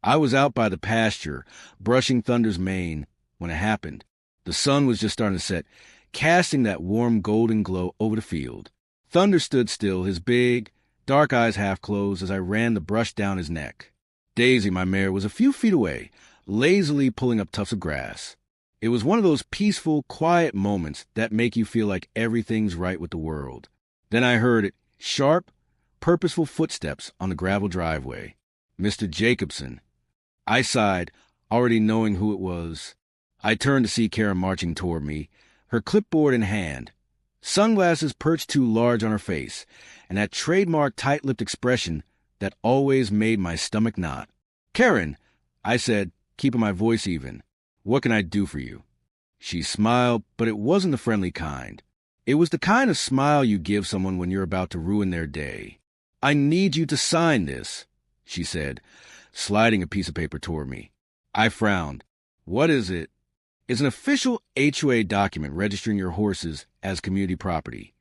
I was out by the pasture, brushing Thunder's mane, when it happened. The sun was just starting to set, casting that warm golden glow over the field. Thunder stood still, his big, dark eyes half closed as I ran the brush down his neck. Daisy, my mare, was a few feet away, lazily pulling up tufts of grass. It was one of those peaceful, quiet moments that make you feel like everything's right with the world. Then I heard it, sharp, purposeful footsteps on the gravel driveway. Mr. Jacobson. I sighed, already knowing who it was. I turned to see Kerren marching toward me, her clipboard in hand, sunglasses perched too large on her face, and that trademark tight-lipped expression that always made my stomach knot. "Kerren," I said, keeping my voice even, "what can I do for you?" She smiled, but it wasn't the friendly kind. It was the kind of smile you give someone when you're about to ruin their day. "I need you to sign this," she said, sliding a piece of paper toward me. I frowned. "What is it?" "It's an official HOA document registering your horses as community property."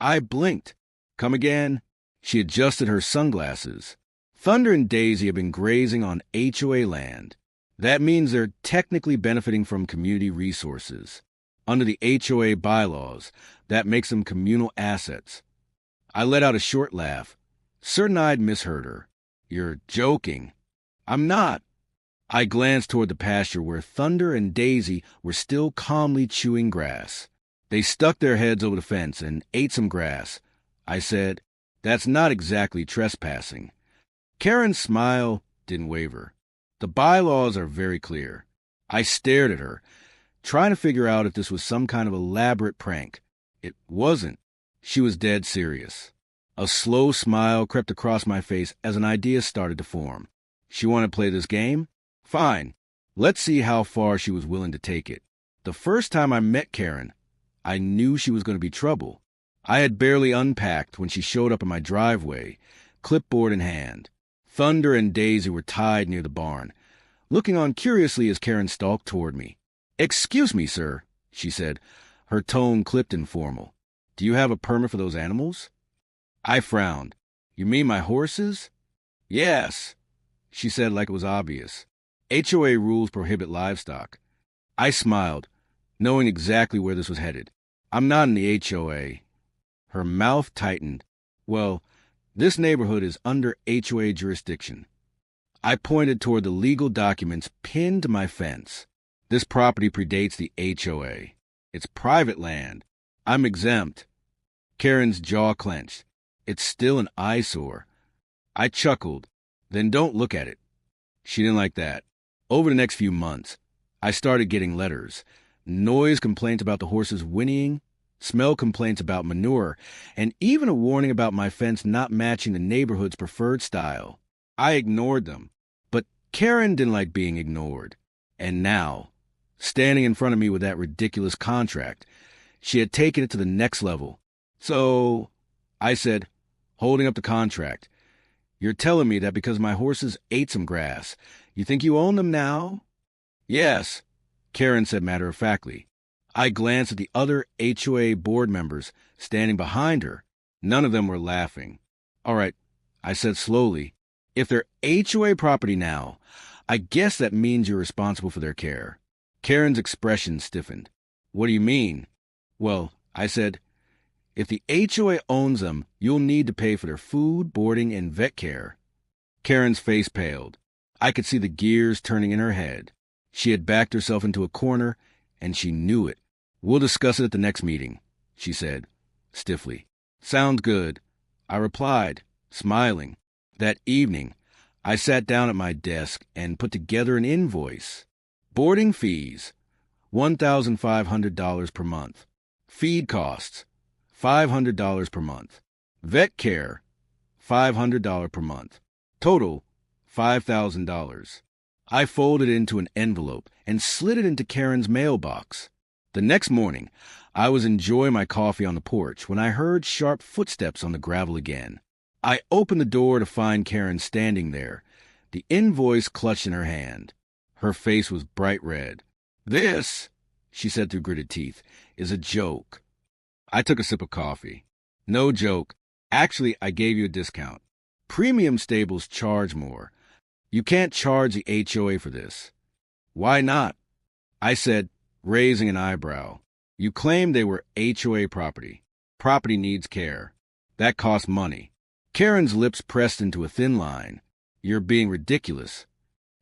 I blinked. "Come again?" She adjusted her sunglasses. "Thunder and Daisy have been grazing on HOA land. That means they're technically benefiting from community resources. Under the HOA bylaws, that makes them communal assets." I let out a short laugh. Certain I'd misheard her. "You're joking." "I'm not." I glanced toward the pasture where Thunder and Daisy were still calmly chewing grass. They stuck their heads over the fence and ate some grass. I said, "That's not exactly trespassing." Kerren's smile didn't waver. "The bylaws are very clear." I stared at her, trying to figure out if this was some kind of elaborate prank. It wasn't. She was dead serious. A slow smile crept across my face as an idea started to form. She wanted to play this game? Fine. Let's see how far she was willing to take it. The first time I met Kerren, I knew she was going to be trouble. I had barely unpacked when she showed up in my driveway, clipboard in hand. Thunder and Daisy were tied near the barn, looking on curiously as Kerren stalked toward me. "Excuse me, sir," she said, her tone clipped and formal. "Do you have a permit for those animals?" I frowned. "You mean my horses?" "Yes," she said like it was obvious. "HOA rules prohibit livestock." I smiled, knowing exactly where this was headed. "I'm not in the HOA." Her mouth tightened. "Well, this neighborhood is under HOA jurisdiction." I pointed toward the legal documents pinned to my fence. "This property predates the HOA. It's private land. I'm exempt." Kerren's jaw clenched. "It's still an eyesore." I chuckled. "Then don't look at it." She didn't like that. Over the next few months, I started getting letters. Noise complaints about the horses whinnying, smell complaints about manure, and even a warning about my fence not matching the neighborhood's preferred style. I ignored them, but Kerren didn't like being ignored. And now, standing in front of me with that ridiculous contract, she had taken it to the next level. "So," I said, holding up the contract, "you're telling me that because my horses ate some grass, you think you own them now?" "Yes," Kerren said matter-of-factly. I glanced at the other HOA board members standing behind her. None of them were laughing. "All right," I said slowly, "if they're HOA property now, I guess that means you're responsible for their care." Kerren's expression stiffened. "What do you mean?" "Well," I said, "if the HOA owns them, you'll need to pay for their food, boarding, and vet care." Kerren's face paled. I could see the gears turning in her head. She had backed herself into a corner, and she knew it. "We'll discuss it at the next meeting," she said, stiffly. "Sounds good," I replied, smiling. That evening, I sat down at my desk and put together an invoice. Boarding fees, $1,500 per month. Feed costs, $500 per month. Vet care, $500 per month. Total, $5,000. I folded it into an envelope and slid it into Kerren's mailbox. The next morning, I was enjoying my coffee on the porch when I heard sharp footsteps on the gravel again. I opened the door to find Kerren standing there, the invoice clutched in her hand. Her face was bright red. "This," she said through gritted teeth, "is a joke." I took a sip of coffee. "No joke. Actually, I gave you a discount. Premium stables charge more. You can't charge the HOA for this. Why not? I said, raising an eyebrow. You claim they were HOA property. Property needs care. That costs money. Kerren's lips pressed into a thin line. You're being ridiculous.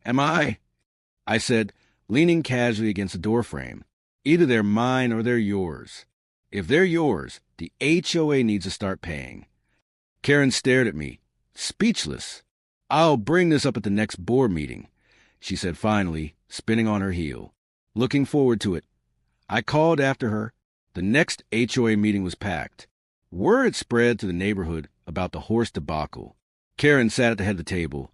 Am I? I said, leaning casually against the doorframe. Either they're mine or they're yours. If they're yours, the HOA needs to start paying. Kerren stared at me, speechless. I'll bring this up at the next board meeting, she said finally, spinning on her heel. Looking forward to it. I called after her. The next HOA meeting was packed. Word had spread to the neighborhood about the horse debacle. Kerren sat at the head of the table,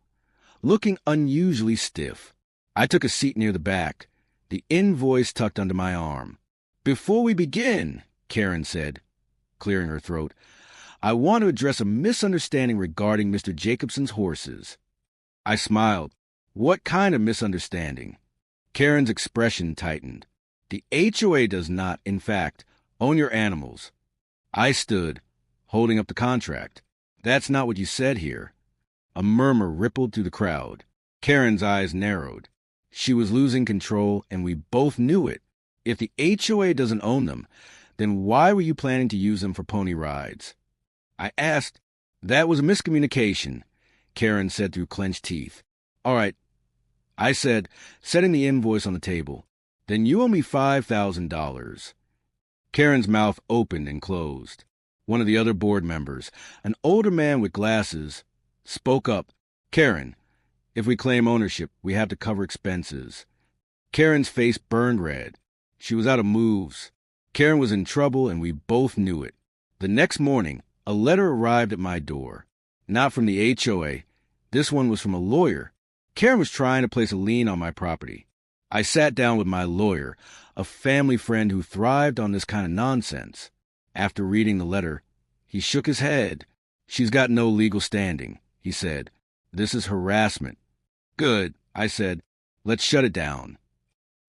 looking unusually stiff. I took a seat near the back, the invoice tucked under my arm. Before we begin, Kerren said, clearing her throat, I want to address a misunderstanding regarding Mr. Jacobson's horses. I smiled. What kind of misunderstanding? Kerren's expression tightened. The HOA does not, in fact, own your animals. I stood, holding up the contract. That's not what you said here. A murmur rippled through the crowd. Kerren's eyes narrowed. She was losing control, and we both knew it. If the HOA doesn't own them, then why were you planning to use them for pony rides? I asked. That was a miscommunication, Kerren said through clenched teeth. All right, I said, setting the invoice on the table. Then you owe me $5,000. Kerren's mouth opened and closed. One of the other board members, an older man with glasses, spoke up. Kerren, if we claim ownership, we have to cover expenses. Kerren's face burned red. She was out of moves. Kerren was in trouble, and we both knew it. The next morning, a letter arrived at my door. Not from the HOA. This one was from a lawyer. Kerren was trying to place a lien on my property. I sat down with my lawyer, a family friend who thrived on this kind of nonsense. After reading the letter, he shook his head. She's got no legal standing, he said. This is harassment. Good, I said. Let's shut it down.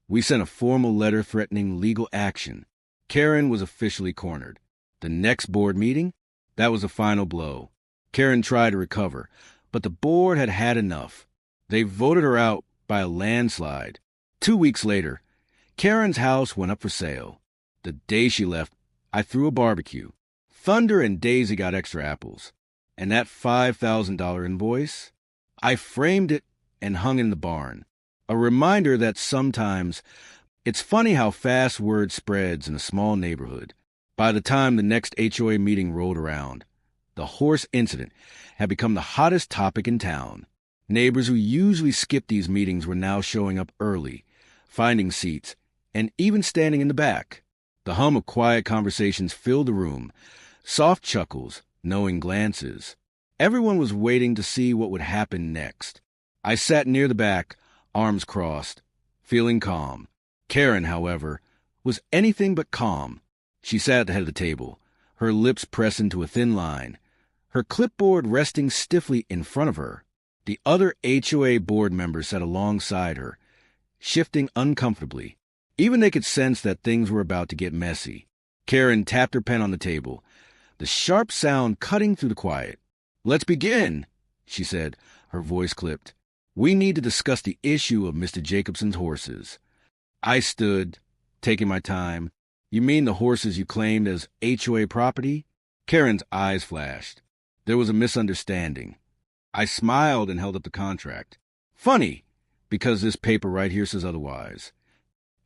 We sent a formal letter threatening legal action. Kerren was officially cornered. The next board meeting? That was the final blow. Kerren tried to recover, but the board had had enough. They voted her out by a landslide. 2 weeks later, Kerren's house went up for sale. The day she left, I threw a barbecue. Thunder and Daisy got extra apples. And that $5,000 invoice? I framed it and hung it in the barn. A reminder that sometimes it's funny how fast word spreads in a small neighborhood. By the time the next HOA meeting rolled around, the horse incident had become the hottest topic in town. Neighbors who usually skip these meetings were now showing up early, finding seats, and even standing in the back. The hum of quiet conversations filled the room, soft chuckles, knowing glances. Everyone was waiting to see what would happen next. I sat near the back, arms crossed, feeling calm. Kerren, however, was anything but calm. She sat at the head of the table, her lips pressed into a thin line, her clipboard resting stiffly in front of her. The other HOA board members sat alongside her, shifting uncomfortably. Even they could sense that things were about to get messy. Kerren tapped her pen on the table, the sharp sound cutting through the quiet. Let's begin, she said, her voice clipped. We need to discuss the issue of Mr. Jacobson's horses. I stood, taking my time. You mean the horses you claimed as HOA property? Kerren's eyes flashed. There was a misunderstanding. I smiled and held up the contract. Funny, because this paper right here says otherwise.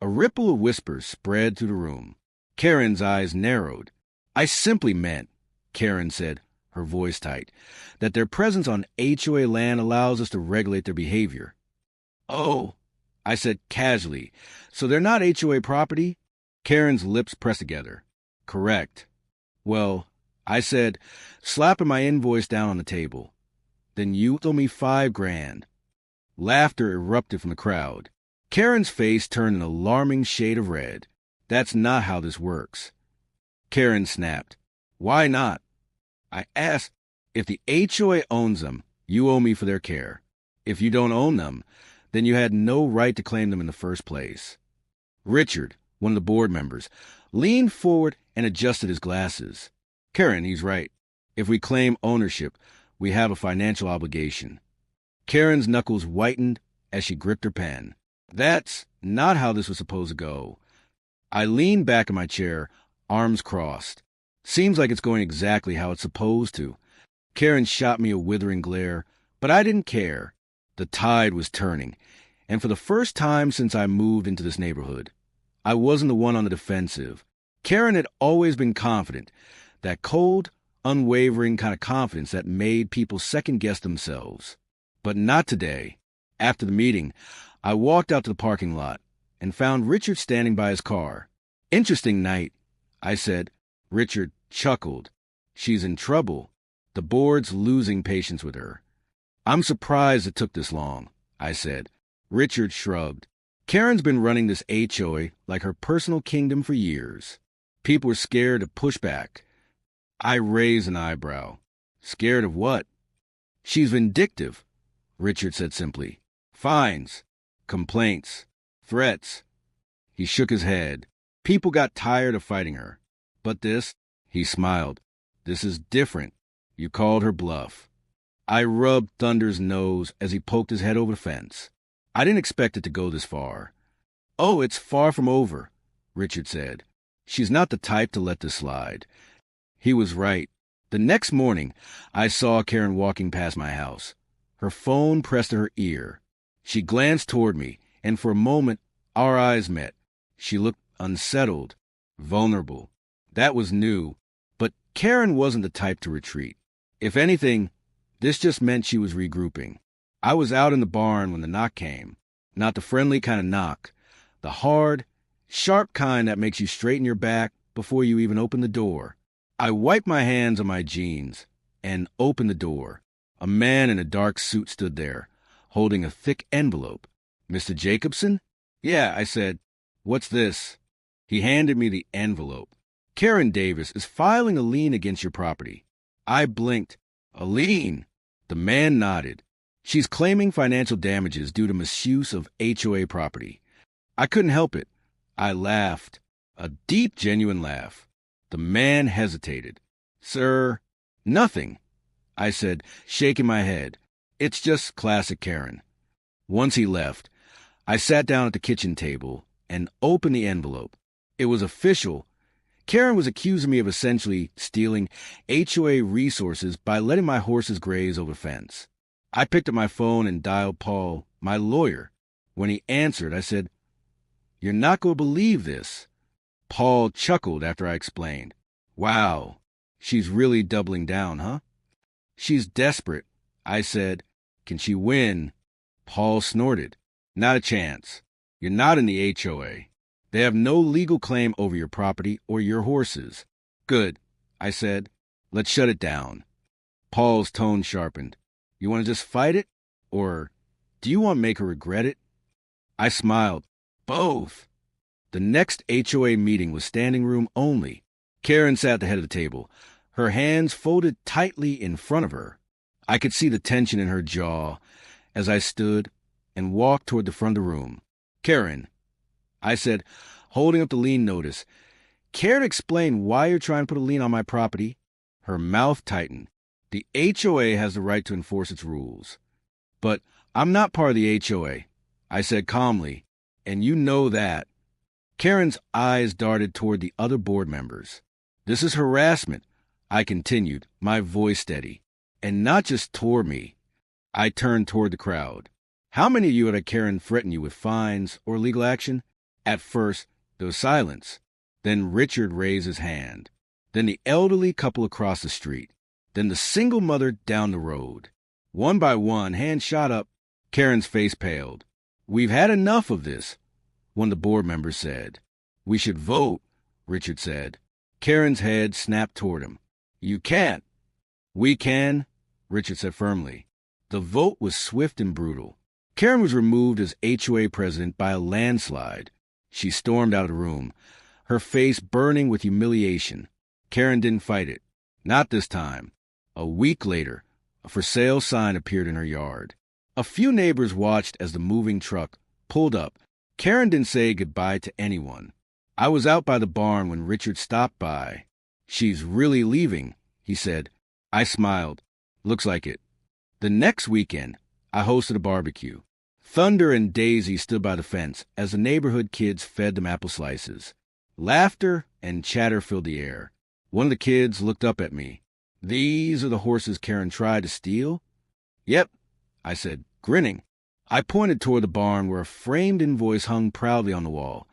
A ripple of whispers spread through the room. Kerren's eyes narrowed. I simply meant, Kerren said, her voice tight, that their presence on HOA land allows us to regulate their behavior. Oh, I said casually, so they're not HOA property? Kerren's lips pressed together. Correct. Well, I said, slapping my invoice down on the table. Then you owe me $5,000. Laughter erupted from the crowd. Kerren's face turned an alarming shade of red. That's not how this works. Kerren snapped. Why not? I asked, if the HOA owns them, you owe me for their care. If you don't own them, then you had no right to claim them in the first place. Richard, one of the board members, leaned forward and adjusted his glasses. Kerren, he's right. If we claim ownership, we have a financial obligation. Kerren's knuckles whitened as she gripped her pen. That's not how this was supposed to go. I leaned back in my chair, arms crossed. Seems like it's going exactly how it's supposed to. Kerren shot me a withering glare, but I didn't care. The tide was turning, and for the first time since I moved into this neighborhood, I wasn't the one on the defensive. Kerren had always been confident, that cold, unwavering kind of confidence that made people second-guess themselves. But not today. After the meeting, I walked out to the parking lot and found Richard standing by his car. "Interesting night," I said. Richard chuckled. "She's in trouble. The board's losing patience with her." "I'm surprised it took this long," I said. Richard shrugged. "Kerren's been running this HOA like her personal kingdom for years. People were scared to push back." I raised an eyebrow. "Scared of what?" "She's vindictive," Richard said simply. "Fines, complaints, threats." He shook his head. "People got tired of fighting her. But this," he smiled, "this is different. You called her bluff." I rubbed Thunder's nose as he poked his head over the fence. I didn't expect it to go this far. "Oh, it's far from over," Richard said. "She's not the type to let this slide." He was right. The next morning, I saw Kerren walking past my house. Her phone pressed to her ear. She glanced toward me, and for a moment, our eyes met. She looked unsettled, vulnerable. That was new, but Kerren wasn't the type to retreat. If anything, this just meant she was regrouping. I was out in the barn when the knock came. Not the friendly kind of knock. The hard, sharp kind that makes you straighten your back before you even open the door. I wiped my hands on my jeans and opened the door. A man in a dark suit stood there, holding a thick envelope. "Mr. Jacobson?" "Yeah," I said. "What's this?" He handed me the envelope. "Kerren Davis is filing a lien against your property." I blinked. "A lien?" The man nodded. "She's claiming financial damages due to misuse of HOA property." I couldn't help it. I laughed. A deep, genuine laugh. The man hesitated. "Sir, nothing," I said, shaking my head. "It's just classic Kerren." Once he left, I sat down at the kitchen table and opened the envelope. It was official. Kerren was accusing me of essentially stealing HOA resources by letting my horses graze over the fence. I picked up my phone and dialed Paul, my lawyer. When he answered, I said, "You're not going to believe this." Paul chuckled after I explained. "Wow, she's really doubling down, huh?" "She's desperate," I said. "Can she win?" Paul snorted. "Not a chance. You're not in the HOA. They have no legal claim over your property or your horses." "Good," I said. "Let's shut it down." Paul's tone sharpened. "You want to just fight it? Or do you want to make her regret it?" I smiled. "Both." The next HOA meeting was standing room only. Kerren sat at the head of the table, her hands folded tightly in front of her. I could see the tension in her jaw as I stood and walked toward the front of the room. "Kerren," I said, holding up the lien notice, "care to explain why you're trying to put a lien on my property?" Her mouth tightened. "The HOA has the right to enforce its rules." "But I'm not part of the HOA," I said calmly, "and you know that." Kerren's eyes darted toward the other board members. "This is harassment," I continued, my voice steady, "and not just toward me." I turned toward the crowd. "How many of you had Kerren threaten you with fines or legal action?" At first, there was silence. Then Richard raised his hand. Then the elderly couple across the street. Then the single mother down the road. One by one, hands shot up. Kerren's face paled. "We've had enough of this," one of the board members said. "We should vote," Richard said. Kerren's head snapped toward him. "You can't." "We can," Richard said firmly. The vote was swift and brutal. Kerren was removed as HOA president by a landslide. She stormed out of the room, her face burning with humiliation. Kerren didn't fight it. Not this time. A week later, a for sale sign appeared in her yard. A few neighbors watched as the moving truck pulled up. Kerren didn't say goodbye to anyone. I was out by the barn when Richard stopped by. "She's really leaving," he said. I smiled. "Looks like it." The next weekend, I hosted a barbecue. Thunder and Daisy stood by the fence as the neighborhood kids fed them apple slices. Laughter and chatter filled the air. One of the kids looked up at me. "These are the horses Kerren tried to steal?" "Yep," I said, grinning. I pointed toward the barn where a framed invoice hung proudly on the wall.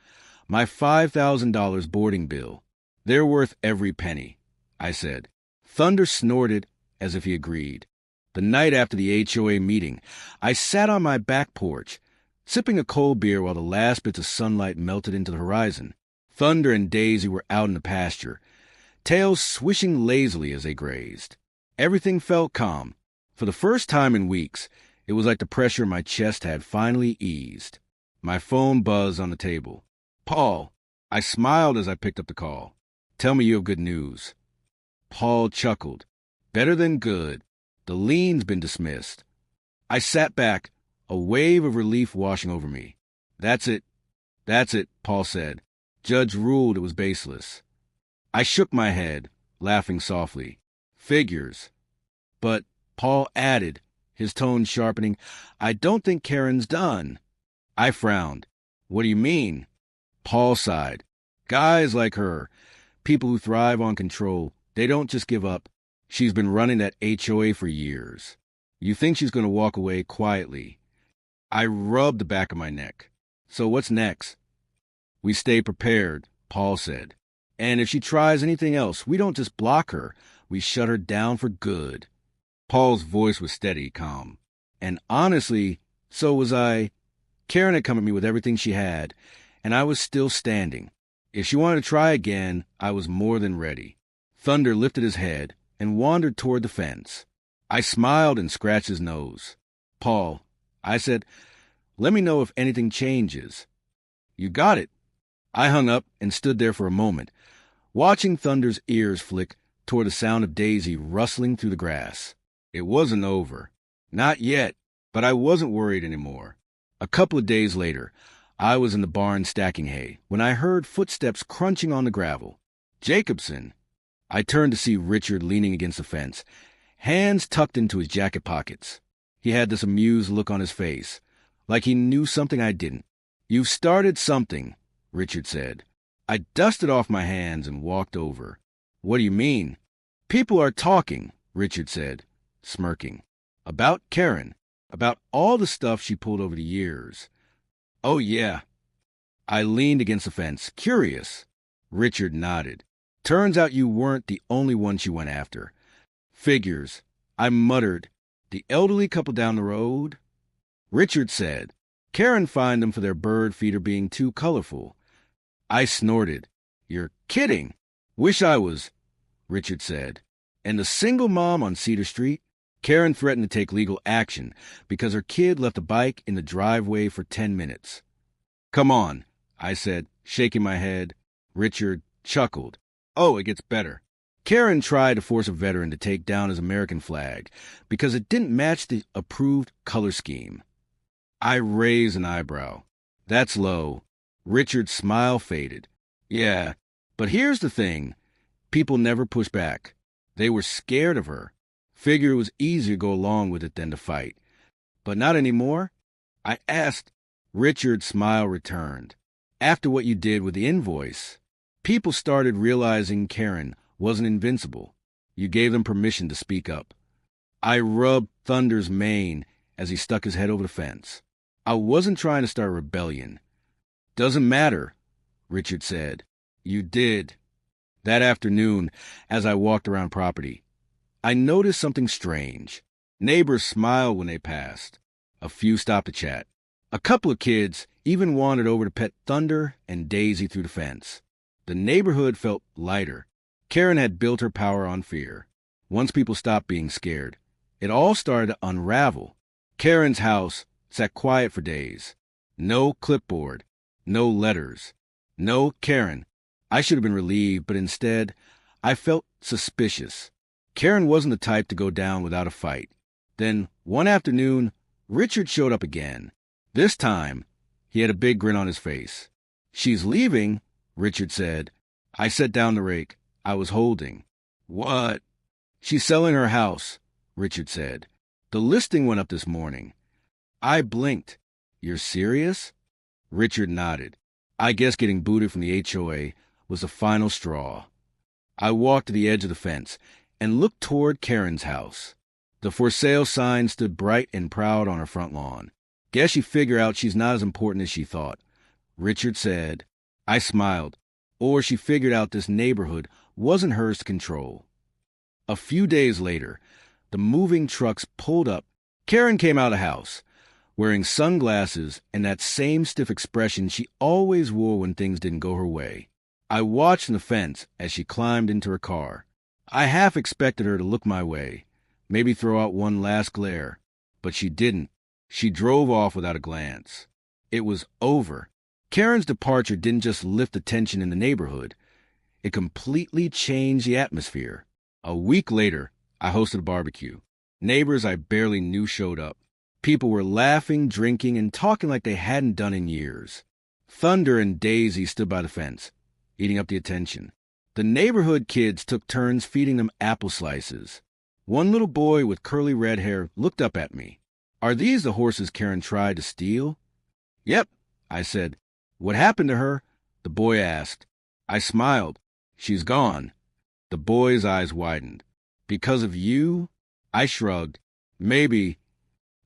My $5,000 boarding bill. "They're worth every penny," I said. Thunder snorted as if he agreed. The night after the HOA meeting, I sat on my back porch, sipping a cold beer while the last bits of sunlight melted into the horizon. Thunder and Daisy were out in the pasture, tails swishing lazily as they grazed. Everything felt calm. For the first time in weeks, it was like the pressure in my chest had finally eased. My phone buzzed on the table. "Paul." I smiled as I picked up the call. "Tell me you have good news." Paul chuckled. "Better than good. The lien's been dismissed." I sat back, a wave of relief washing over me. That's it, Paul said. "Judge ruled it was baseless." I shook my head, laughing softly. "Figures." "But," Paul added, his tone sharpening, "I don't think Kerren's done." I frowned. "What do you mean?" Paul sighed. "Guys like her, people who thrive on control, they don't just give up. She's been running that HOA for years. You think she's going to walk away quietly." I rubbed the back of my neck. "So what's next?" "We stay prepared," Paul said. "And if she tries anything else, we don't just block her, we shut her down for good." Paul's voice was steady, calm. And honestly, so was I. Kerren had come at me with everything she had, and I was still standing. If she wanted to try again, I was more than ready. Thunder lifted his head and wandered toward the fence. I smiled and scratched his nose. "Paul," I said, "let me know if anything changes." "You got it." I hung up and stood there for a moment, watching Thunder's ears flick toward the sound of Daisy rustling through the grass. It wasn't over. Not yet, but I wasn't worried anymore. A couple of days later, I was in the barn stacking hay when I heard footsteps crunching on the gravel. "Jacobson." I turned to see Richard leaning against the fence, hands tucked into his jacket pockets. He had this amused look on his face, like he knew something I didn't. "You've started something," Richard said. I dusted off my hands and walked over. "What do you mean?" "People are talking," Richard said, smirking. "About Kerren. About all the stuff she pulled over the years." "Oh, yeah." I leaned against the fence, curious. Richard nodded. "Turns out you weren't the only one she went after." "Figures." I muttered. "The elderly couple down the road?" Richard said, "Kerren fined them for their bird feeder being too colorful." I snorted. "You're kidding." "Wish I was," Richard said. "And the single mom on Cedar Street? Kerren threatened to take legal action because her kid left a bike in the driveway for 10 minutes. "Come on," I said, shaking my head. Richard chuckled. "Oh, it gets better. Kerren tried to force a veteran to take down his American flag because it didn't match the approved color scheme." I raised an eyebrow. "That's low." Richard's smile faded. "Yeah, but here's the thing. People never push back. They were scared of her. Figured it was easier to go along with it than to fight. But not anymore?" I asked. Richard's smile returned. "After what you did with the invoice, people started realizing Kerren wasn't invincible. You gave them permission to speak up." I rubbed Thunder's mane as he stuck his head over the fence. "I wasn't trying to start a rebellion." "Doesn't matter," Richard said. "You did." That afternoon, as I walked around property, I noticed something strange. Neighbors smiled when they passed. A few stopped to chat. A couple of kids even wandered over to pet Thunder and Daisy through the fence. The neighborhood felt lighter. Kerren had built her power on fear. Once people stopped being scared, it all started to unravel. Kerren's house sat quiet for days. No clipboard, no letters, no Kerren. I should have been relieved, but instead, I felt suspicious. Kerren wasn't the type to go down without a fight. Then, one afternoon, Richard showed up again. This time, he had a big grin on his face. "She's leaving," Richard said. I set down the rake I was holding. "What?" "She's selling her house," Richard said. "The listing went up this morning. I blinked. You're serious? Richard nodded. I guess getting booted from the HOA was the final straw. I walked to the edge of the fence and looked toward Kerren's house. The for sale sign stood bright and proud on her front lawn. Guess she figured out she's not as important as she thought, Richard said. I smiled. Or she figured out this neighborhood wasn't hers to control. A few days later, the moving trucks pulled up. Kerren came out of the house, wearing sunglasses and that same stiff expression she always wore when things didn't go her way. I watched from the fence as she climbed into her car. I half expected her to look my way, maybe throw out one last glare, but she didn't. She drove off without a glance. It was over. Kerren's departure didn't just lift the tension in the neighborhood. It completely changed the atmosphere. A week later, I hosted a barbecue. Neighbors I barely knew showed up. People were laughing, drinking, and talking like they hadn't done in years. Thunder and Daisy stood by the fence, eating up the attention. The neighborhood kids took turns feeding them apple slices. One little boy with curly red hair looked up at me. Are these the horses Kerren tried to steal? Yep, I said. What happened to her? The boy asked. I smiled. She's gone. The boy's eyes widened. Because of you? I shrugged. Maybe.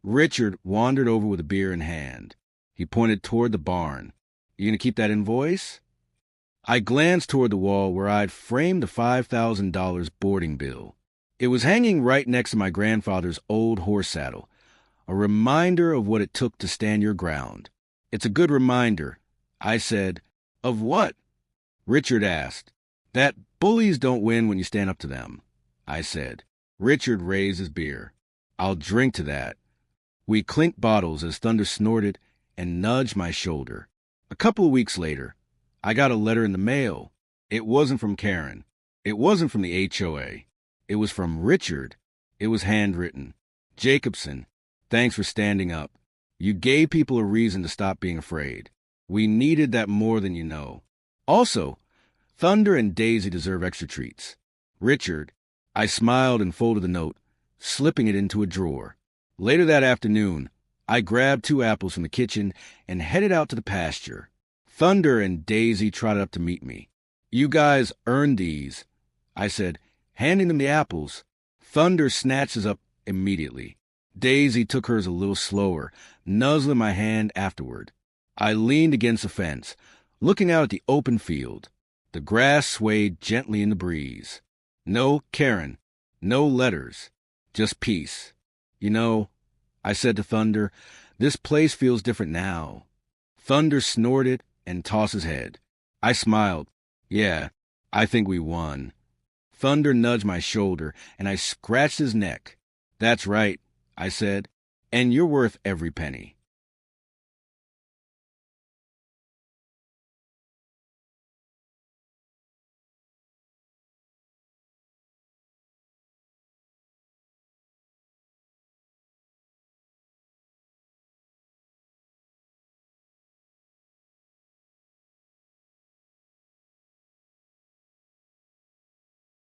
Richard wandered over with a beer in hand. He pointed toward the barn. You gonna keep that invoice? I glanced toward the wall where I'd framed the $5,000 boarding bill. It was hanging right next to my grandfather's old horse saddle, a reminder of what it took to stand your ground. It's a good reminder, I said. Of what? Richard asked. That bullies don't win when you stand up to them, I said. Richard raised his beer. I'll drink to that. We clinked bottles as Thunder snorted and nudged my shoulder. A couple of weeks later, I got a letter in the mail. It wasn't from Kerren. It wasn't from the HOA. It was from Richard. It was handwritten. Jacobson, thanks for standing up. You gave people a reason to stop being afraid. We needed that more than you know. Also, Thunder and Daisy deserve extra treats. Richard, I smiled and folded the note, slipping it into a drawer. Later that afternoon, I grabbed 2 apples from the kitchen and headed out to the pasture. Thunder and Daisy trotted up to meet me. You guys earned these, I said, handing them the apples. Thunder snatched us up immediately. Daisy took hers a little slower, nuzzling my hand afterward. I leaned against the fence, looking out at the open field. The grass swayed gently in the breeze. No Kerren, no letters, just peace. You know, I said to Thunder, this place feels different now. Thunder snorted and tossed his head. I smiled. Yeah, I think we won. Thunder nudged my shoulder, and I scratched his neck. That's right, I said, and you're worth every penny.